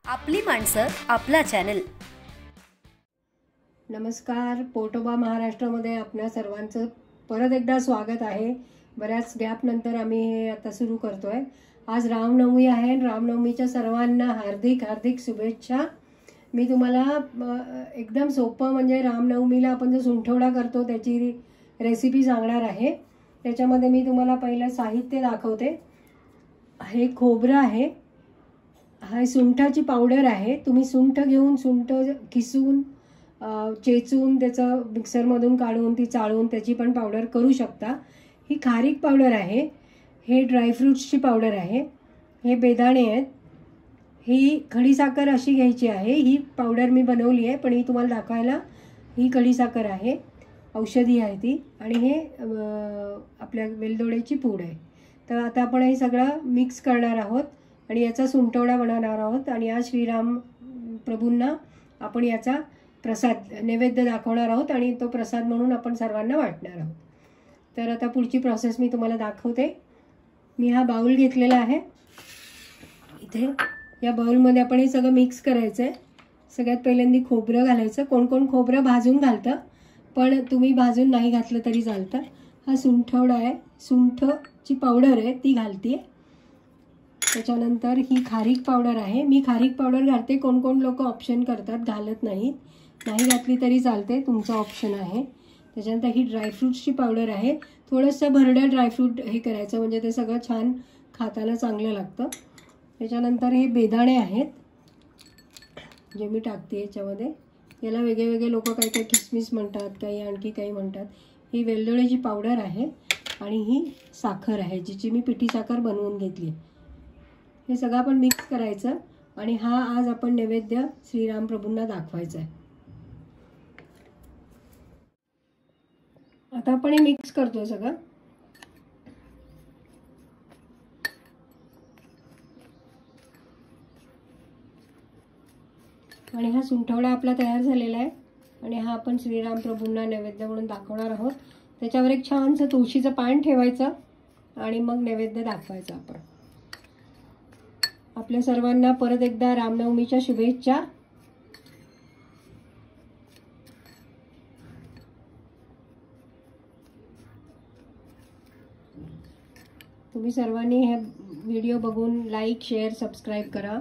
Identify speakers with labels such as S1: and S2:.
S1: आपली माणसं आपला चॅनल।
S2: नमस्कार, पोटोबा महाराष्ट्रामध्ये आपल्या सर्वांचं परत एकदा स्वागत आहे। बऱ्याच गॅप नंतर आम्ही हे आता सुरू करतोय। आज रामनवमी आहे। रामनवमीच्या सर्वांना हार्दिक हार्दिक शुभेच्छा। मी तुम्हाला एकदम सोपं म्हणजे रामनवमीला आपण जो सुंठवडा करतो त्याची रेसिपी सांगणार आहे। त्याच्यामध्ये मी तुम्हाला पहिलं साहित्य दाखवते। हे खोबरं आहे, हा सुंठाची पावडर आहे। तुम्ही सुंठ घेऊन सुंठ किसून चेचून त्याचं मिक्सरमधून काढून ती चाळून त्याची पण पावडर करू शकता। ही खारीक पावडर आहे। हे ड्रायफ्रुट्सची पावडर आहे। हे बेदाणे आहेत। ही खडीसाखर अशी घ्यायची आहे। ही पावडर मी बनवली आहे पण ही तुम्हाला दाखवायला ही खडीसाखर आहे, औषधी आहे ती। आणि हे आपल्या वेलदोड्याची पूड आहे। तर आता आपण हे सगळं मिक्स करणार आहोत आणि याचा सुंठवडा बनवणार आहोत। आणि आज श्रीराम प्रभूंना आपण याचा प्रसाद नैवेद्य दाखवणार आहोत आणि तो प्रसाद म्हणून आपण सर्वांना वाटणार आहोत। तर आता पुढची प्रोसेस मी तुम्हाला दाखवते। मी हा बाउल घेतलेला आहे। इथे या बाउलमध्ये आपण हे सगळं मिक्स करायचं आहे। सगळ्यात पहिल्यांदा खोबरं घालायचं। कोण कोण खोबरं भाजून घालतं, पण तुम्ही भाजून नाही घातलं तरी चालतं। हा सुंठवडा आहे, सुंठची पावडर आहे ती घालते। त्याच्यानंतर ही खारीक पावडर आहे। मी खारीक पावडर घालते। कोण कोण लोक ऑप्शन करतात, घालत नाहीत। नाही घातली तरी चालते, तुमचा ऑप्शन आहे। त्याच्यानंतर ही ड्रायफ्रुट्सची पावडर आहे। थोडंसं भरडं ड्रायफ्रूट हे करायचं म्हणजे ते सगळं छान खाताना चांगलं लागतं। त्याच्यानंतर हे बेदाणे आहेत जे मी टाकते याच्यामध्ये। याला वेगळे वेगळे लोक काही काही किसमिस म्हणतात, काही आणखी काही म्हणतात। ही वेलदोड्याची पावडर आहे आणि ही साखर आहे जिची मी पिठी साखर बनवून घेतली। हे सगळं आपण मिक्स करायचं आणि हा आज आपण नैवेद्य श्रीराम प्रभूंना दाखवायचा आहे। आता आपण हे मिक्स करतोय सगळं। आणि हा सुंठवडा आपला तयार झालेला आहे आणि हा आपण श्रीराम प्रभूंना नैवेद्य म्हणून दाखवणार आहोत। त्याच्यावर एक छानसं तुळशीचं पान ठेवायचं आणि मग नैवेद्य दाखवायचा आपण। आपल्या सर्वांना परत एकदा रामनवमीच्या शुभेच्छा। तुम्ही सर्वांनी हे व्हिडिओ बघून लाईक, शेअर, सबस्क्राईब करा।